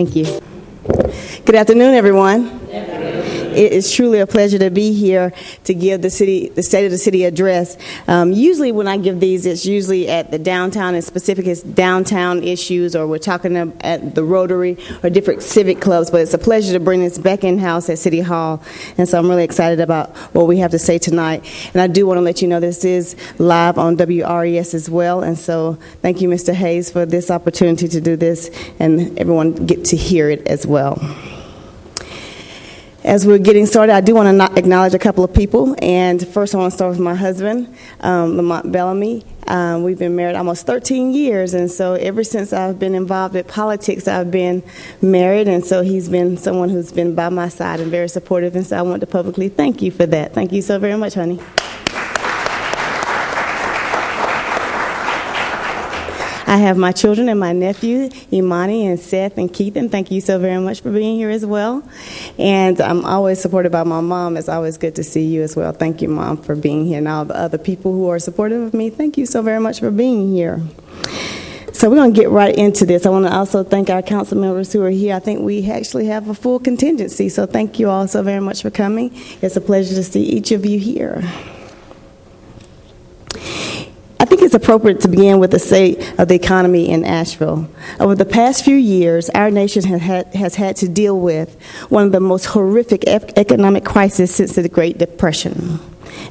Thank you. Good afternoon, everyone. It is truly a pleasure to be here to give the State of the City address. Usually when I give these, it's usually at the downtown, and specific is downtown issues, or we're talking at the Rotary or different civic clubs, but it's a pleasure to bring this back in-house at City Hall, and so I'm really excited about what we have to say tonight. And I do want to let you know this is live on WRES as well, and so thank you, Mr. Hayes, for this opportunity to do this, and everyone get to hear it as well. As we're getting started, I do want to acknowledge a couple of people. And first, I want to start with my husband, Lamont Bellamy. We've been married almost 13 years, and so ever since I've been involved in politics, I've been married, and so he's been someone who's been by my side and very supportive, and so I want to publicly thank you for that. Thank you so very much, honey. I have my children and my nephew, Imani and Seth and Keith, and thank you so very much for being here as well. And I'm always supported by my mom. It's always good to see you as well. Thank you, Mom, for being here. And all the other people who are supportive of me, thank you so very much for being here. So we're going to get right into this. I want to also thank our council members who are here. I think we actually have a full contingency, so thank you all so very much for coming. It's a pleasure to see each of you here. I think it's appropriate to begin with the state of the economy in Asheville. Over the past few years, our nation has had to deal with one of the most horrific economic crises since the Great Depression.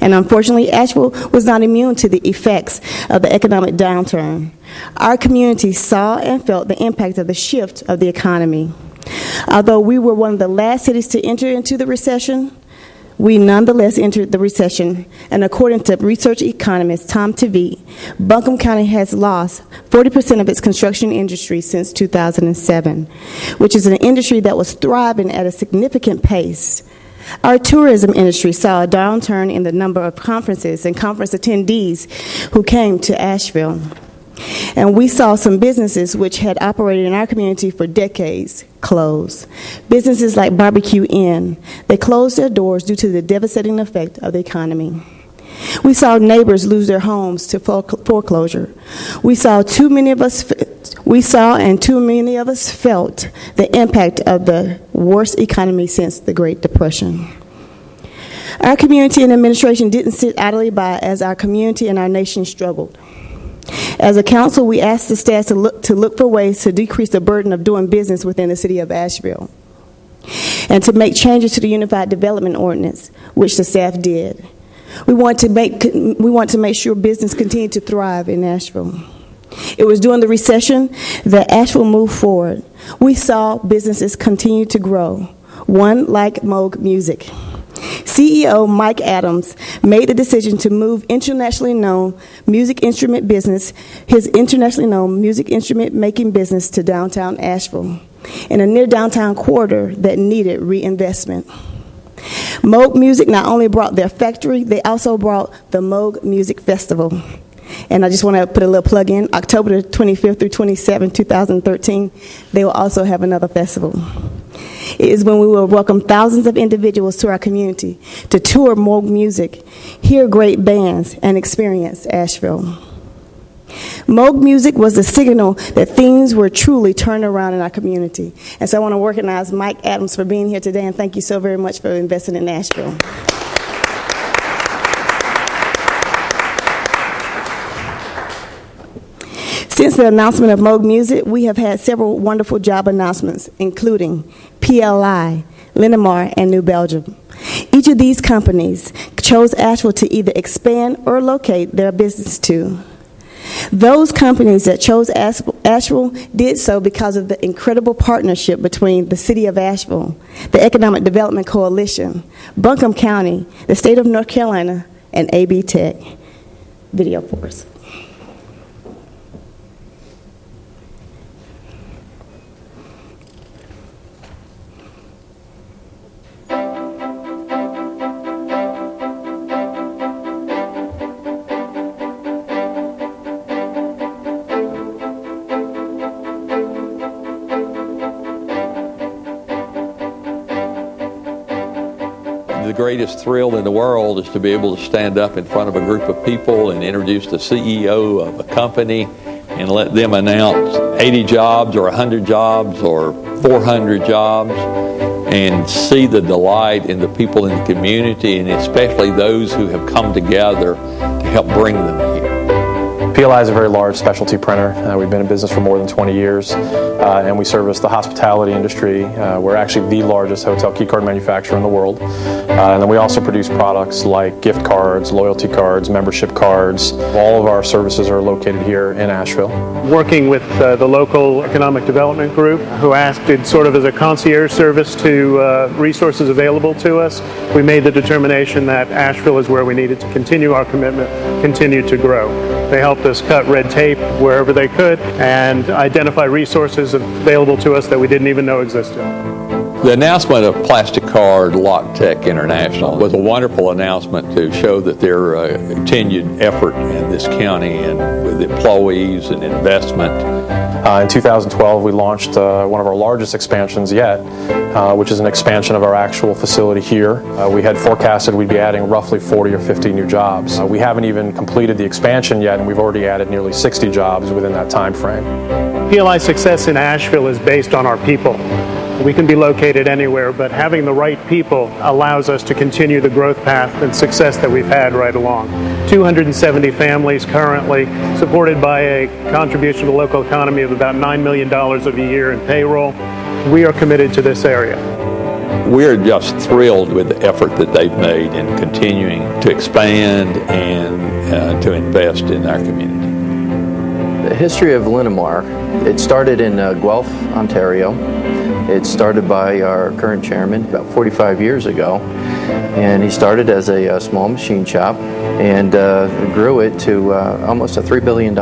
And unfortunately, Asheville was not immune to the effects of the economic downturn. Our community saw and felt the impact of the shift of the economy. Although we were one of the last cities to enter into the recession, we nonetheless entered the recession, and according to research economist Tom Tavie, Buncombe County has lost 40% of its construction industry since 2007, which is an industry that was thriving at a significant pace. Our tourism industry saw a downturn in the number of conferences and conference attendees who came to Asheville. And we saw some businesses which had operated in our community for decades close. Businesses like Barbecue Inn, they closed their doors due to the devastating effect of the economy. We saw neighbors lose their homes to foreclosure. We saw and too many of us felt the impact of the worst economy since the Great Depression. Our community and administration didn't sit idly by as our community and our nation struggled. As a council, we asked the staff to look for ways to decrease the burden of doing business within the city of Asheville and to make changes to the Unified Development Ordinance, which the staff did. We want to make sure business continued to thrive in Asheville. It was during the recession that Asheville moved forward. We saw businesses continue to grow, one like Moog Music. CEO Mike Adams made the decision to move his internationally known music instrument making business to downtown Asheville in a near downtown corridor that needed reinvestment. Moog Music not only brought their factory, they also brought the Moog Music Festival. And I just want to put a little plug in. October 25th through 27th, 2013, they will also have another festival. It is when we will welcome thousands of individuals to our community to tour Moog Music, hear great bands, and experience Asheville. Moog Music was the signal that things were truly turned around in our community. And so I want to recognize Mike Adams for being here today, and thank you so very much for investing in Asheville. Since the announcement of Moog Music, we have had several wonderful job announcements, including PLI, Linamar, and New Belgium. Each of these companies chose Asheville to either expand or locate their business to. Those companies that chose Asheville did so because of the incredible partnership between the City of Asheville, the Economic Development Coalition, Buncombe County, the State of North Carolina, and AB Tech. Video for us. The greatest thrill in the world is to be able to stand up in front of a group of people and introduce the CEO of a company and let them announce 80 jobs or 100 jobs or 400 jobs, and see the delight in the people in the community, and especially those who have come together to help bring them here. PLI is a very large specialty printer. We've been in business for more than 20 years, and we service the hospitality industry. We're actually the largest hotel keycard manufacturer in the world. And then we also produce products like gift cards, loyalty cards, membership cards. All of our services are located here in Asheville. Working with the local economic development group, who acted sort of as a concierge service to resources available to us, we made the determination that Asheville is where we needed to continue our commitment, continue to grow. They helped us cut red tape wherever they could and identify resources available to us that we didn't even know existed. The announcement of Plastic Card Lock Tech International was a wonderful announcement to show that their continued effort in this county and with employees and investment. In 2012, we launched one of our largest expansions yet, which is an expansion of our actual facility here. We had forecasted we'd be adding roughly 40 or 50 new jobs. We haven't even completed the expansion yet, and we've already added nearly 60 jobs within that time frame. PLI success in Asheville is based on our people. We can be located anywhere, but having the right people allows us to continue the growth path and success that we've had right along. 270 families currently, supported by a contribution to the local economy of about $9 million a year in payroll. We are committed to this area. We're just thrilled with the effort that they've made in continuing to expand and to invest in our community. The history of Linamar, it started in Guelph, Ontario. It started by our current chairman about 45 years ago, and he started as a small machine shop and grew it to almost a $3 billion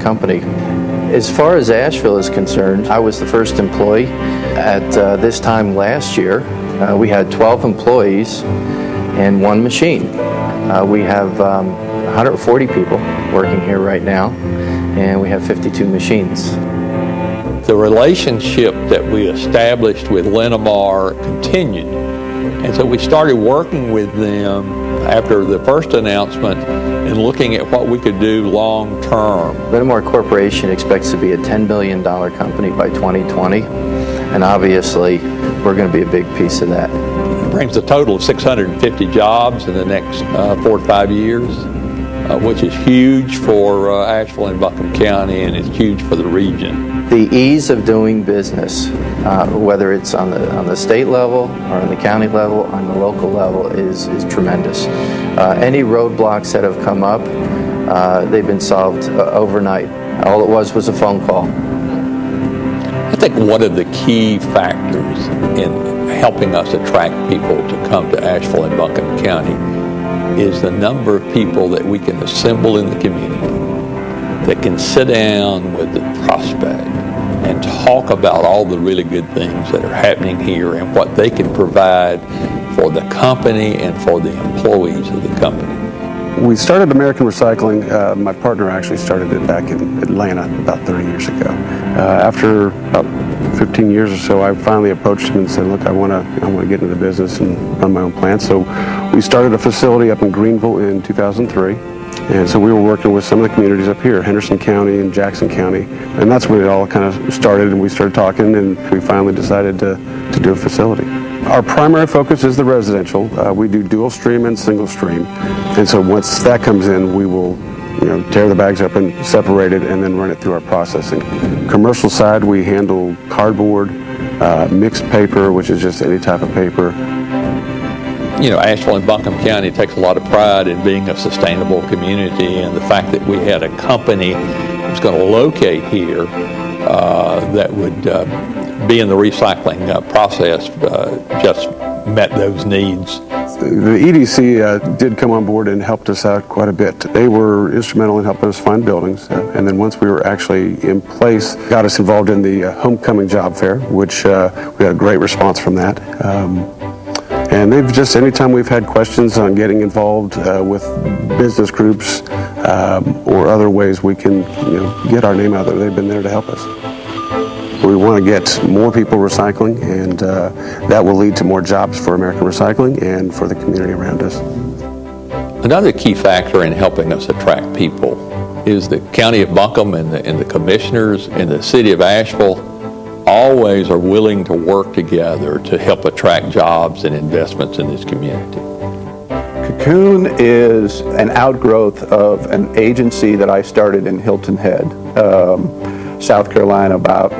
company. As far as Asheville is concerned, I was the first employee. At this time last year, we had 12 employees and 1 machine. We have 140 people working here right now, and we have 52 machines. The relationship that we established with Linamar continued, and so we started working with them after the first announcement and looking at what we could do long term. Linamar Corporation expects to be a $10 billion company by 2020, and obviously we're going to be a big piece of that. It brings a total of 650 jobs in the next 4 to 5 years, which is huge for Asheville and Buncombe County, and it's huge for the region. The ease of doing business, whether it's on the state level or on the county level, on the local level, is tremendous. Any roadblocks that have come up, they've been solved overnight. All it was a phone call. I think one of the key factors in helping us attract people to come to Asheville and Buncombe County is the number of people that we can assemble in the community that can sit down with the prospect and talk about all the really good things that are happening here and what they can provide for the company and for the employees of the company. We started American Recycling. My partner actually started it back in Atlanta about 30 years ago. After about 15 years or so, I finally approached him and said, look, I want to get into the business and run my own plant. So we started a facility up in Greenville in 2003. And so we were working with some of the communities up here, Henderson County and Jackson County. And that's where it all kind of started, and we started talking, and we finally decided to do a facility. Our primary focus is the residential. We do dual stream and single stream. And so once that comes in, we will tear the bags up and separate it and then run it through our processing. Commercial side, we handle cardboard, mixed paper, which is just any type of paper. Asheville and Buncombe County takes a lot of pride in being a sustainable community, and the fact that we had a company that was going to locate here that would be in the recycling process just met those needs. The EDC did come on board and helped us out quite a bit. They were instrumental in helping us find buildings, and then once we were actually in place, got us involved in the homecoming job fair, which we had a great response from that. And they've just, anytime we've had questions on getting involved with business groups or other ways we can get our name out there, they've been there to help us. We want to get more people recycling, and that will lead to more jobs for American Recycling and for the community around us. Another key factor in helping us attract people is the County of Buncombe and the commissioners and the City of Asheville always are willing to work together to help attract jobs and investments in this community. Cocoon is an outgrowth of an agency that I started in Hilton Head, South Carolina, about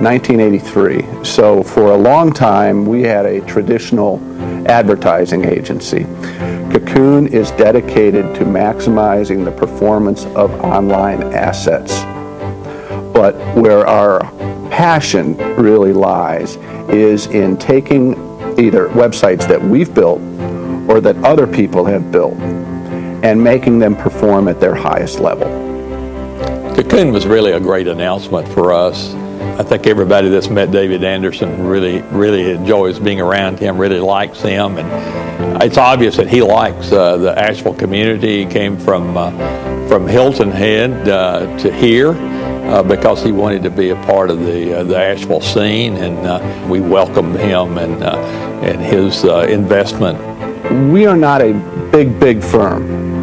1983. So for a long time, we had a traditional advertising agency. Cocoon is dedicated to maximizing the performance of online assets. But where our passion really lies is in taking either websites that we've built or that other people have built and making them perform at their highest level. Cocoon was really a great announcement for us. I think everybody that's met David Anderson really enjoys being around him, really likes him, and it's obvious that he likes the Asheville community. He came from Hilton Head to here because he wanted to be a part of the Asheville scene, and we welcomed him and his investment. We are not a big firm.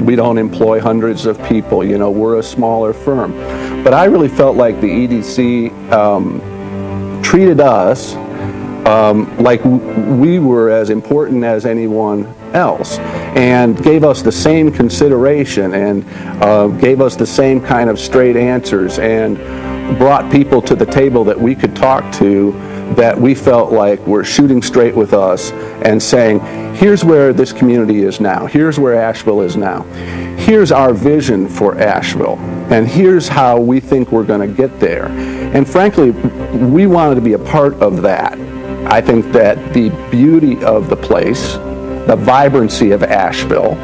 We don't employ hundreds of people. You know, we're a smaller firm. But I really felt like the EDC treated us like we were as important as anyone else, and gave us the same consideration, and gave us the same kind of straight answers, and brought people to the table that we could talk to that we felt like were shooting straight with us and saying, here's where this community is now, here's where Asheville is now, here's our vision for Asheville, and here's how we think we're going to get there. And frankly, we wanted to be a part of that. I think that the beauty of the place, the vibrancy of Asheville,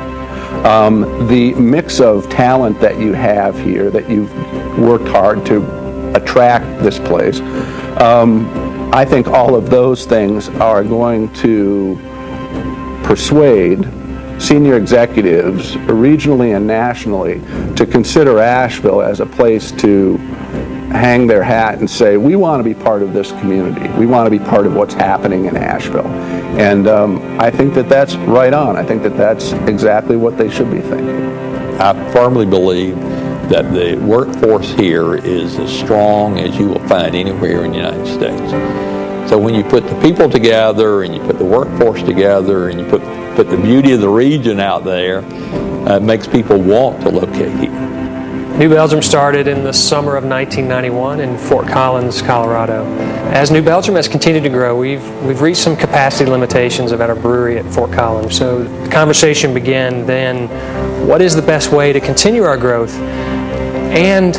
the mix of talent that you have here, that you've worked hard to attract this place, I think all of those things are going to persuade senior executives, regionally and nationally, to consider Asheville as a place to hang their hat and say, we want to be part of this community. We want to be part of what's happening in Asheville. And I think that that's right on. I think that that's exactly what they should be thinking. I firmly believe that the workforce here is as strong as you will find anywhere in the United States. So when you put the people together and you put the workforce together and you put the beauty of the region out there, it makes people want to locate here. New Belgium started in the summer of 1991 in Fort Collins, Colorado. As New Belgium has continued to grow, we've reached some capacity limitations at our brewery at Fort Collins. So the conversation began then, what is the best way to continue our growth and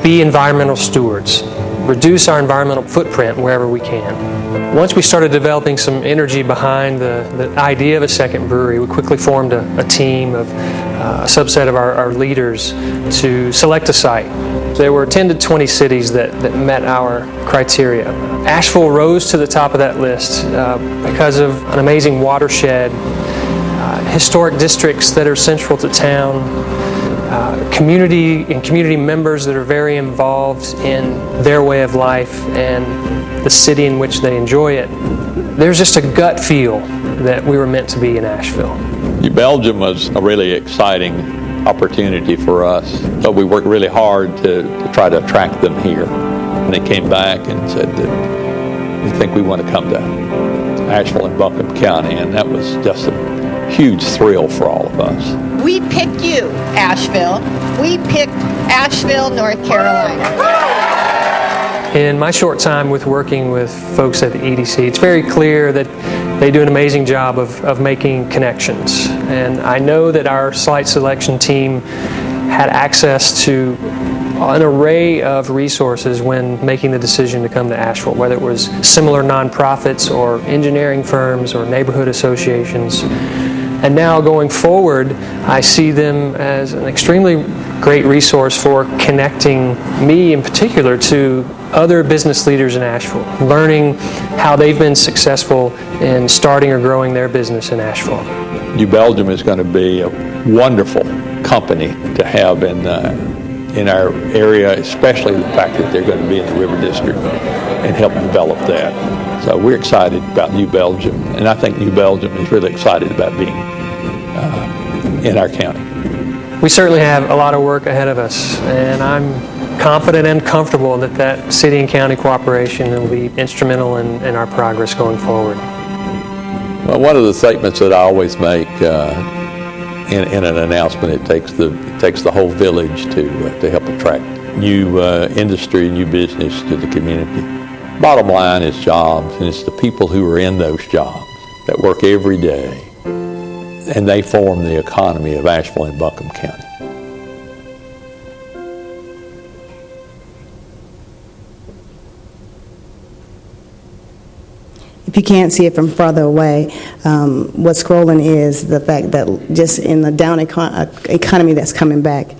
be environmental stewards, reduce our environmental footprint wherever we can. Once we started developing some energy behind the idea of a second brewery, we quickly formed a team of a subset of our leaders to select a site. There were 10 to 20 cities that met our criteria. Asheville rose to the top of that list because of an amazing watershed, historic districts that are central to town, community members that are very involved in their way of life and the city in which they enjoy it. There's just a gut feel that we were meant to be in Asheville. New Belgium was a really exciting opportunity for us, but we worked really hard to try to attract them here. And they came back and said that we think we want to come to Asheville and Buncombe County, and that was just a huge thrill for all of us. We picked you, Asheville. We picked Asheville, North Carolina. In my short time with working with folks at the EDC, it's very clear that they do an amazing job of making connections. And I know that our site selection team had access to an array of resources when making the decision to come to Asheville, whether it was similar nonprofits or engineering firms or neighborhood associations. And now going forward, I see them as an extremely great resource for connecting me in particular to other business leaders in Asheville, learning how they've been successful in starting or growing their business in Asheville. New Belgium is going to be a wonderful company to have in our area, especially the fact that they're going to be in the River District and help develop that. So we're excited about New Belgium, and I think New Belgium is really excited about being in our county. we certainly have a lot of work ahead of us, and I'm confident and comfortable that city and county cooperation will be instrumental in our progress going forward. Well, one of the statements that I always make in an announcement, it takes the whole village to help attract new industry, new business to the community. Bottom line is jobs, and it's the people who are in those jobs that work every day, and they form the economy of Asheville and Buncombe County. If you can't see it from further away, what's scrolling is the fact that just in the down economy that's coming back,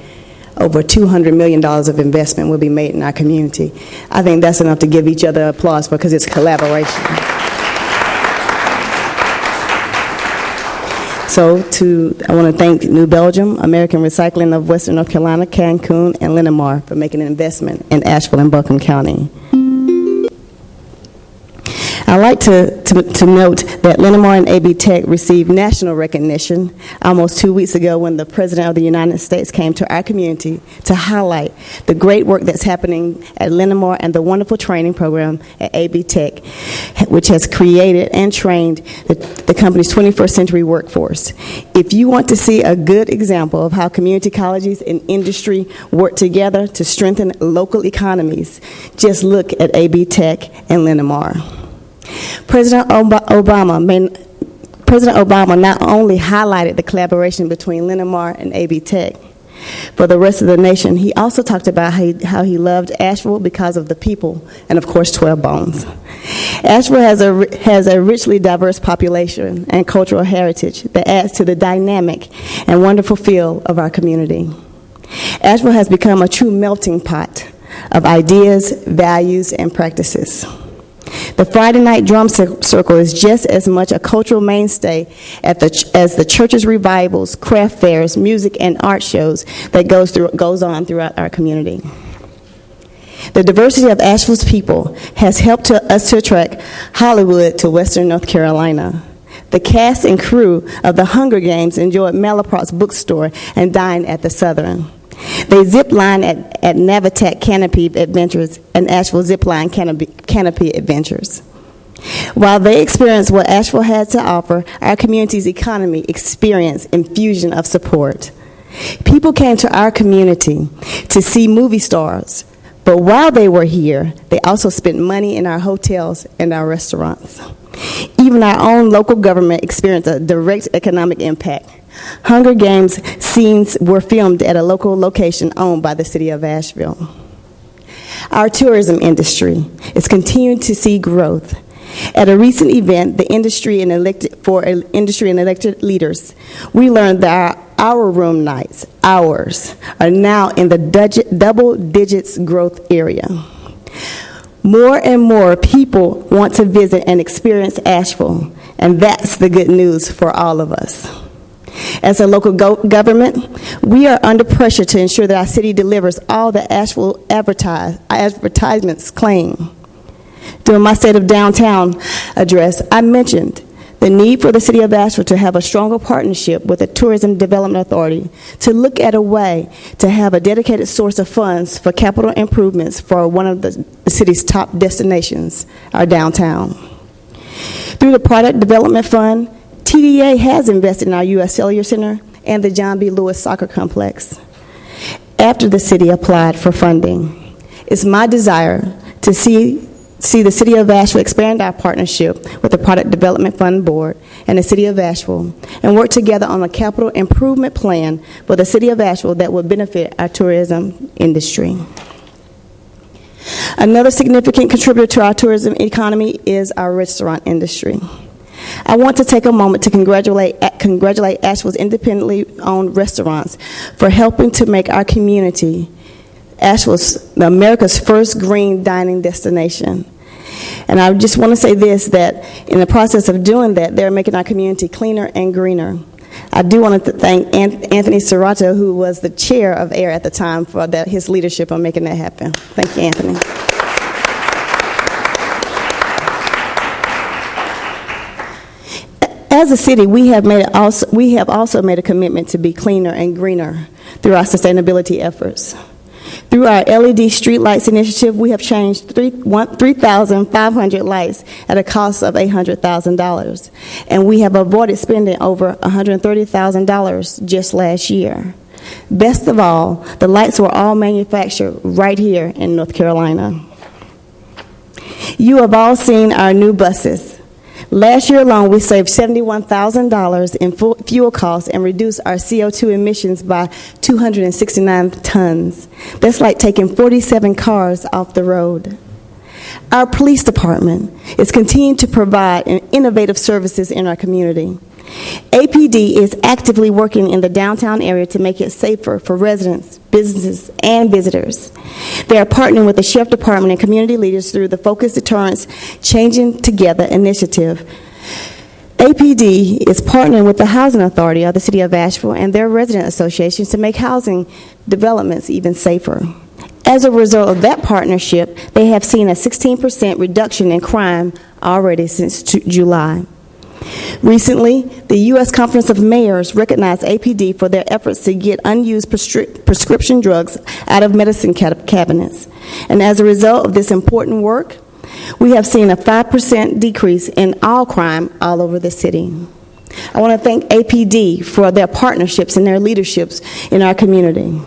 over $200 million of investment will be made in our community. I think that's enough to give each other applause for, because it's collaboration. So I want to thank New Belgium, American Recycling of Western North Carolina, Cancun, and Linamar for making an investment in Asheville and Buncombe County. I'd like to note that Linamar and AB Tech received national recognition almost 2 weeks ago when the President of the United States came to our community to highlight the great work that's happening at Linamar and the wonderful training program at AB Tech, which has created and trained the company's 21st century workforce. If you want to see a good example of how community colleges and industry work together to strengthen local economies, just look at AB Tech and Linamar. President Obama not only highlighted the collaboration between Linamar and AB Tech for the rest of the nation, he also talked about how he loved Asheville because of the people and, of course, 12 Bones. Asheville has a richly diverse population and cultural heritage that adds to the dynamic and wonderful feel of our community. Asheville has become a true melting pot of ideas, values, and practices. The Friday night drum circle is just as much a cultural mainstay as the church's revivals, craft fairs, music, and art shows that goes on throughout our community. The diversity of Asheville's people has helped us to attract Hollywood to Western North Carolina. The cast and crew of the Hunger Games enjoyed Malaprops Bookstore and dined at the Southern. They zip-line at Navitec Canopy Adventures and Asheville Zip-Line Canopy Adventures. While they experienced what Asheville had to offer, our community's economy experienced infusion of support. People came to our community to see movie stars, but while they were here, they also spent money in our hotels and our restaurants. Even our own local government experienced a direct economic impact. Hunger Games scenes were filmed at a local location owned by the city of Asheville. Our tourism industry is continuing to see growth. At a recent event, the industry and elected leaders, we learned that our room nights, hours, are now in the double digits growth area. More and more people want to visit and experience Asheville, and that's the good news for all of us. As a local government, we are under pressure to ensure that our city delivers all that Asheville advertisements claim. During my State of Downtown address, I mentioned the need for the city of Asheville to have a stronger partnership with the Tourism Development Authority to look at a way to have a dedicated source of funds for capital improvements for one of the city's top destinations, our downtown. Through the Product Development Fund, TDA has invested in our U.S. Cellular Center and the John B. Lewis Soccer Complex. After the city applied for funding, it's my desire to see the City of Asheville expand our partnership with the Product Development Fund Board and the City of Asheville and work together on a capital improvement plan for the City of Asheville that will benefit our tourism industry. Another significant contributor to our tourism economy is our restaurant industry. I want to take a moment to congratulate Asheville's independently owned restaurants for helping to make our community Asheville's America's first green dining destination. And I just want to say this, that in the process of doing that, they're making our community cleaner and greener. I do want to thank Anthony Serrato, who was the chair of AIR at the time, for his leadership on making that happen. Thank you, Anthony. As a city, we have also made a commitment to be cleaner and greener through our sustainability efforts. Through our LED streetlights initiative, we have changed 3,500 lights at a cost of $800,000, and we have avoided spending over $130,000 just last year. Best of all, the lights were all manufactured right here in North Carolina. You have all seen our new buses. Last year alone, we saved $71,000 in fuel costs and reduced our CO2 emissions by 269 tons. That's like taking 47 cars off the road. Our police department is continuing to provide innovative services in our community. APD is actively working in the downtown area to make it safer for residents, businesses, and visitors. They are partnering with the Sheriff Department and community leaders through the Focused Deterrence Changing Together initiative. APD is partnering with the Housing Authority of the City of Asheville and their resident associations to make housing developments even safer. As a result of that partnership, they have seen a 16% reduction in crime already since July. Recently, the U.S. Conference of Mayors recognized APD for their efforts to get unused prescription drugs out of medicine cabinets. And as a result of this important work, we have seen a 5% decrease in all crime all over the city. I want to thank APD for their partnerships and their leaderships in our community.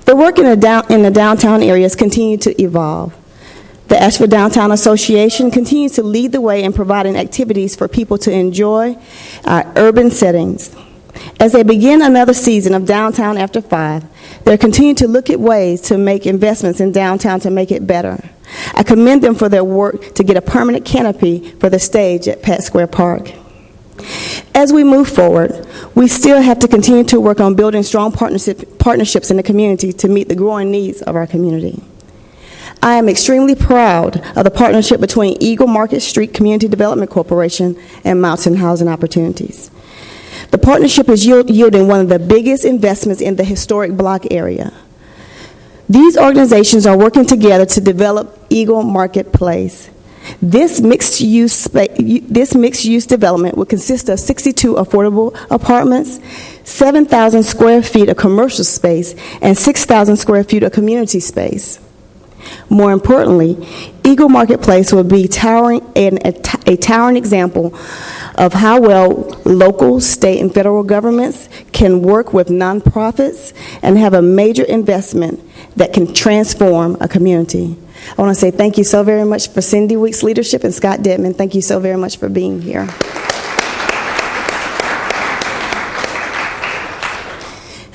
The work in the downtown areas continue to evolve. The Asheville Downtown Association continues to lead the way in providing activities for people to enjoy our urban settings. As they begin another season of Downtown After 5, they're continuing to look at ways to make investments in downtown to make it better. I commend them for their work to get a permanent canopy for the stage at Pat Square Park. As we move forward, we still have to continue to work on building strong partnerships in the community to meet the growing needs of our community. I am extremely proud of the partnership between Eagle Market Street Community Development Corporation and Mountain Housing Opportunities. The partnership is yielding one of the biggest investments in the historic block area. These organizations are working together to develop Eagle Marketplace. This mixed-use development will consist of 62 affordable apartments, 7,000 square feet of commercial space, and 6,000 square feet of community space. More importantly, Eagle Marketplace will be a towering example of how well local, state, and federal governments can work with nonprofits and have a major investment that can transform a community. I want to say thank you so very much for Cindy Weeks' leadership, and Scott Dedman, thank you so very much for being here.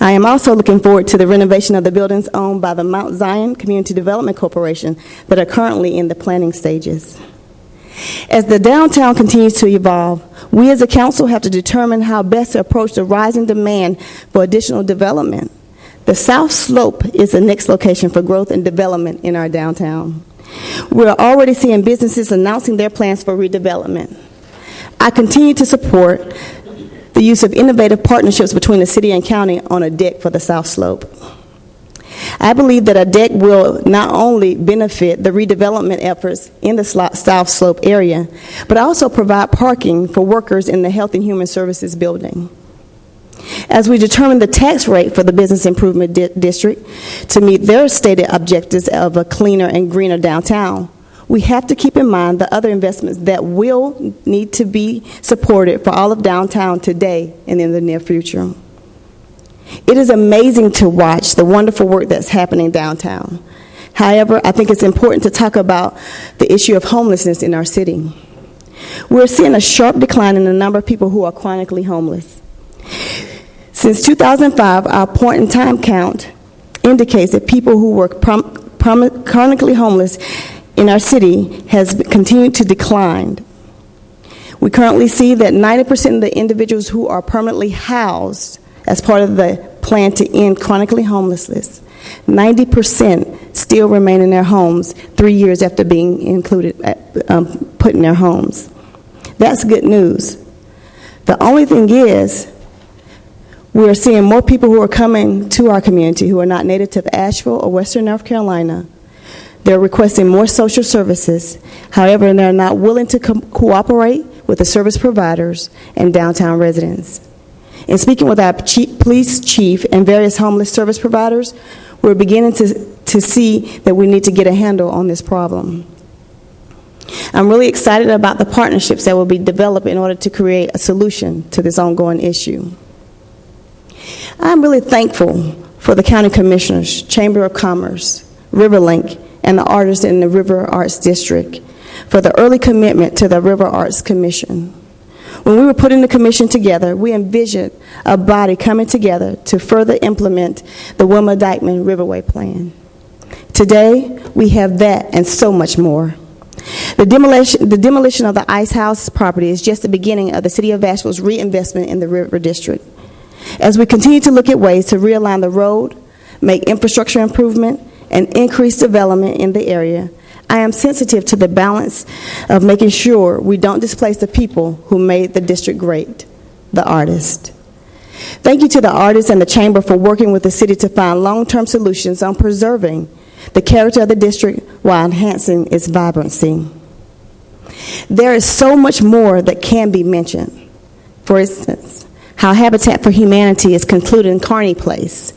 I am also looking forward to the renovation of the buildings owned by the Mount Zion Community Development Corporation that are currently in the planning stages. As the downtown continues to evolve, we as a council have to determine how best to approach the rising demand for additional development. The South Slope is the next location for growth and development in our downtown. We're already seeing businesses announcing their plans for redevelopment. I continue to support the use of innovative partnerships between the city and county on a deck for the South Slope. I believe that a deck will not only benefit the redevelopment efforts in the South Slope area, but also provide parking for workers in the Health and Human Services building. As we determine the tax rate for the Business Improvement District to meet their stated objectives of a cleaner and greener downtown, we have to keep in mind the other investments that will need to be supported for all of downtown today and in the near future. It is amazing to watch the wonderful work that's happening downtown. However, I think it's important to talk about the issue of homelessness in our city. We're seeing a sharp decline in the number of people who are chronically homeless. Since 2005, our point-in-time count indicates that people who were chronically homeless in our city has continued to decline. We currently see that 90% of the individuals who are permanently housed as part of the plan to end chronically homelessness, 90% still remain in their homes 3 years after being put in their homes. That's good news. The only thing is, we're seeing more people who are coming to our community who are not native to Asheville or Western North Carolina They're requesting more social services. However, they're not willing to cooperate with the service providers and downtown residents. In speaking with our police chief and various homeless service providers, we're beginning to see that we need to get a handle on this problem. I'm really excited about the partnerships that will be developed in order to create a solution to this ongoing issue. I'm really thankful for the county commissioners, Chamber of Commerce, Riverlink, and the artists in the River Arts District for the early commitment to the River Arts Commission. When we were putting the commission together, we envisioned a body coming together to further implement the Wilma Dykeman Riverway Plan. Today, we have that and so much more. The demolition of the Ice House property is just the beginning of the City of Asheville's reinvestment in the River District. As we continue to look at ways to realign the road, make infrastructure improvement, and increase development in the area, I am sensitive to the balance of making sure we don't displace the people who made the district great, the artists. Thank you to the artists and the Chamber for working with the city to find long-term solutions on preserving the character of the district while enhancing its vibrancy. There is so much more that can be mentioned. For instance, how Habitat for Humanity is concluding Kearney Place,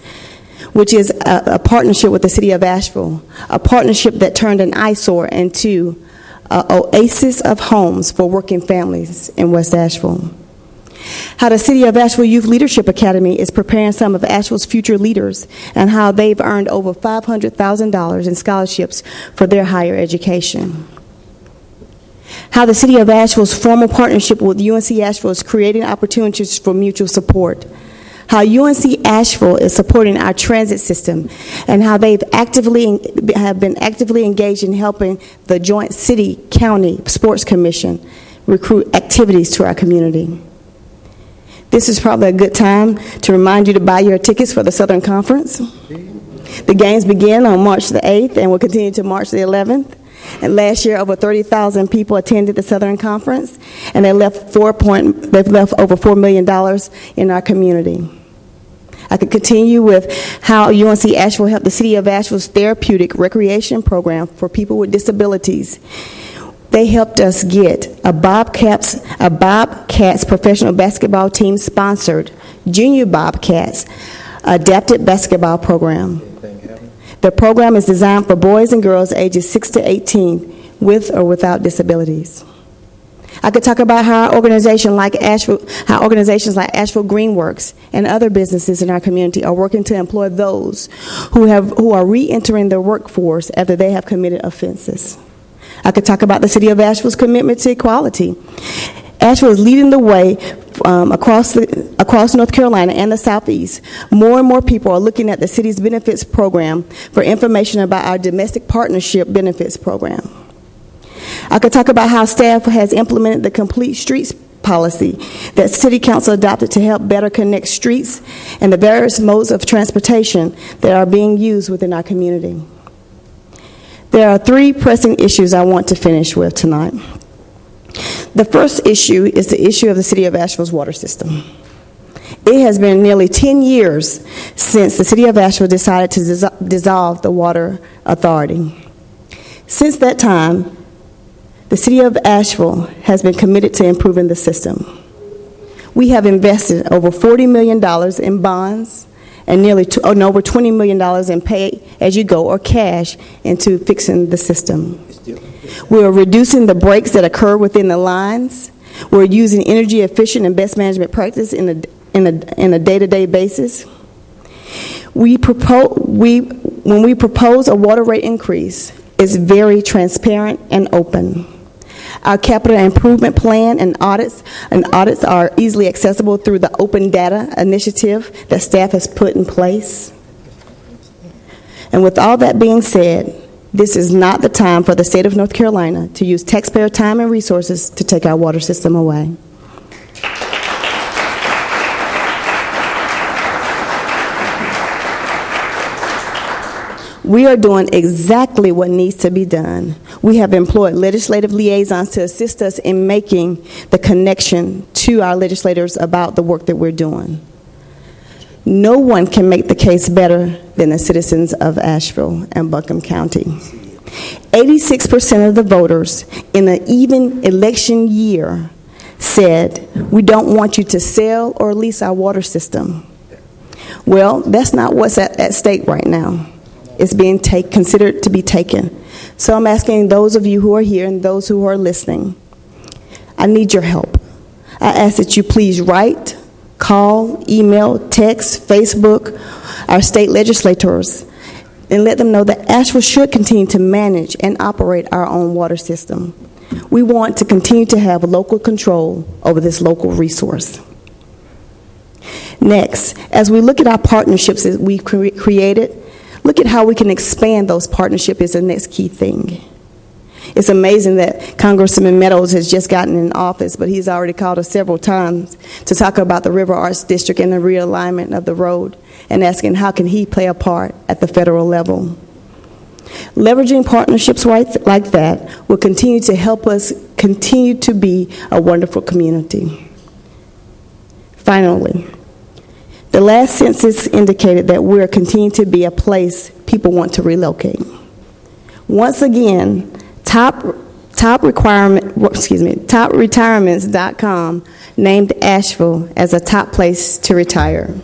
which is a partnership with the City of Asheville, a partnership that turned an eyesore into an oasis of homes for working families in West Asheville. How the City of Asheville Youth Leadership Academy is preparing some of Asheville's future leaders, and how they've earned over $500,000 in scholarships for their higher education. How the City of Asheville's formal partnership with UNC Asheville is creating opportunities for mutual support. How UNC Asheville is supporting our transit system, and how they've been actively engaged in helping the joint city-county sports commission recruit activities to our community. This is probably a good time to remind you to buy your tickets for the Southern Conference. The games begin on March the 8th and will continue to March the 11th. And last year, over 30,000 people attended the Southern Conference, and they've left over $4 million in our community. I could continue with how UNC Asheville helped the City of Asheville's therapeutic recreation program for people with disabilities. They helped us get a Bobcats professional basketball team sponsored Junior Bobcats adapted basketball program. The program is designed for boys and girls ages 6 to 18 with or without disabilities. I could talk about how organizations like Asheville Greenworks and other businesses in our community are working to employ those who are re-entering their workforce after they have committed offenses. I could talk about the City of Asheville's commitment to equality. Asheville is leading the way across North Carolina and the Southeast. More and more people are looking at the city's benefits program for information about our domestic partnership benefits program. I could talk about how staff has implemented the Complete Streets policy that City Council adopted to help better connect streets and the various modes of transportation that are being used within our community. There are three pressing issues I want to finish with tonight. The first issue is the issue of the City of Asheville's water system. It has been nearly 10 years since the City of Asheville decided to dissolve the Water Authority. Since that time, the City of Asheville has been committed to improving the system. We have invested over $40 million in bonds and over $20 million in pay-as-you-go or cash into fixing the system. We're reducing the breaks that occur within the lines. We're using energy efficient and best management practice in a day-to-day basis. When we propose a water rate increase, it's very transparent and open. Our capital improvement plan and audits are easily accessible through the open data initiative that staff has put in place. And with all that being said, this is not the time for the state of North Carolina to use taxpayer time and resources to take our water system away. We are doing exactly what needs to be done. We have employed legislative liaisons to assist us in making the connection to our legislators about the work that we're doing. No one can make the case better than the citizens of Asheville and Buncombe County. 86% of the voters in an even election year said, we don't want you to sell or lease our water system. Well, that's not what's at stake right now. It's being considered to be taken. So I'm asking those of you who are here and those who are listening, I need your help. I ask that you please write, call, email, text, Facebook our state legislators and let them know that Asheville should continue to manage and operate our own water system. We want to continue to have local control over this local resource. Next, as we look at our partnerships that we've created, look at how we can expand those partnerships is the next key thing. It's amazing that Congressman Meadows has just gotten in office, but he's already called us several times to talk about the River Arts District and the realignment of the road and asking how can he play a part at the federal level. Leveraging partnerships like that will continue to help us continue to be a wonderful community. Finally, the last census indicated that we're continuing to be a place people want to relocate. Once again, TopRetirements.com named Asheville as a top place to retire.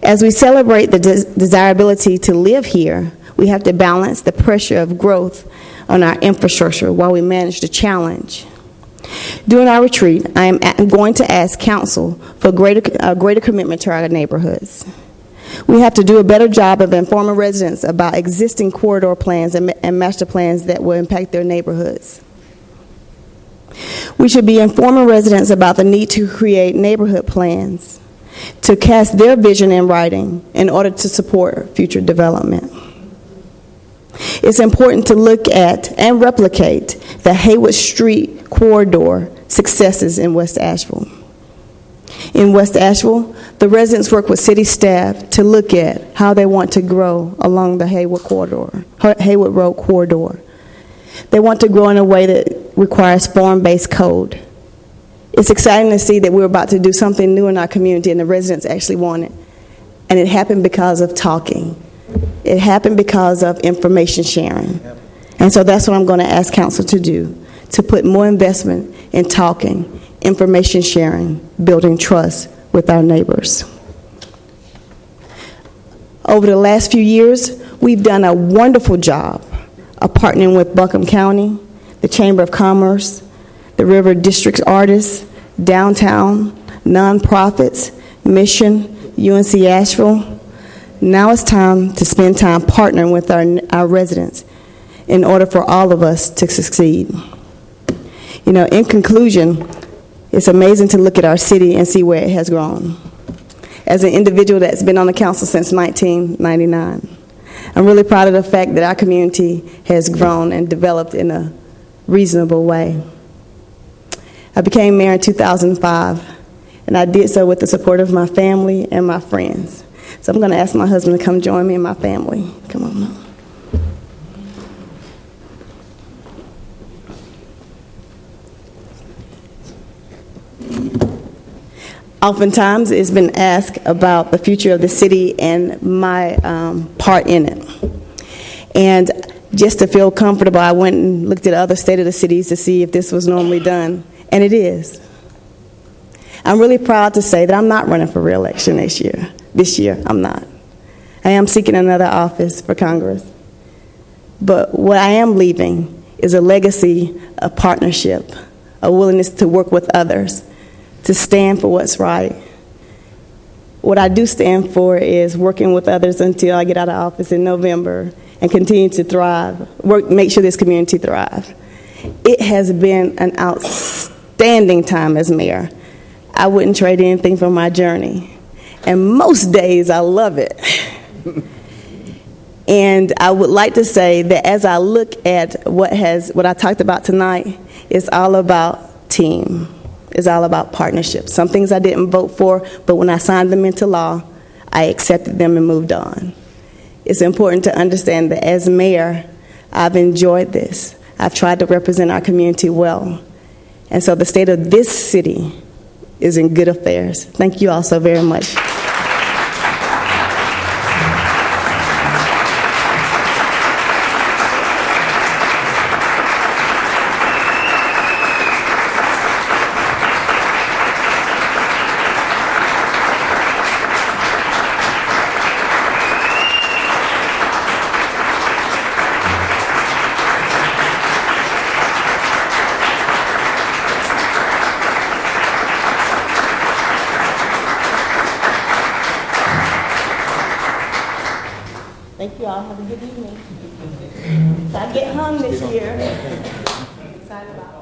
As we celebrate the desirability to live here, we have to balance the pressure of growth on our infrastructure while we manage the challenge. During our retreat, I am going to ask council for a greater commitment to our neighborhoods. We have to do a better job of informing residents about existing corridor plans and master plans that will impact their neighborhoods. We should be informing residents about the need to create neighborhood plans to cast their vision in writing in order to support future development. It's important to look at and replicate the Haywood Street corridor successes in West Asheville. In West Asheville, the residents work with city staff to look at how they want to grow along the Haywood Road corridor. They want to grow in a way that requires farm-based code. It's exciting to see that we're about to do something new in our community and the residents actually want it. And it happened because of talking. It happened because of information sharing. And so that's what I'm going to ask council to do, to put more investment in talking, information sharing, building trust with our neighbors. Over the last few years, we've done a wonderful job of partnering with Buncombe County, the Chamber of Commerce, the River District Artists, Downtown, nonprofits, Mission, UNC Asheville. Now it's time to spend time partnering with our residents in order for all of us to succeed. You know, in conclusion, it's amazing to look at our city and see where it has grown. As an individual that's been on the council since 1999, I'm really proud of the fact that our community has grown and developed in a reasonable way. I became mayor in 2005, and I did so with the support of my family and my friends. So I'm going to ask my husband to come join me and my family. Come on now. Oftentimes, it's been asked about the future of the city and my part in it. And just to feel comfortable, I went and looked at other state of the cities to see if this was normally done, and it is. I'm really proud to say that I'm not running for re-election this year, I'm not. I am seeking another office for Congress. But what I am leaving is a legacy of partnership, a willingness to work with others, to stand for what's right. What I do stand for is working with others until I get out of office in November and continue to thrive, make sure this community thrives. It has been an outstanding time as mayor. I wouldn't trade anything for my journey. And most days I love it. And I would like to say that as I look at what I talked about tonight, it's all about team. It's all about partnership. Some things I didn't vote for, but when I signed them into law, I accepted them and moved on. It's important to understand that as mayor, I've enjoyed this. I've tried to represent our community well. And so the state of this city is in good affairs. Thank you all so very much. Thank you all. Have a good evening. So I get hung this year. Excited about it.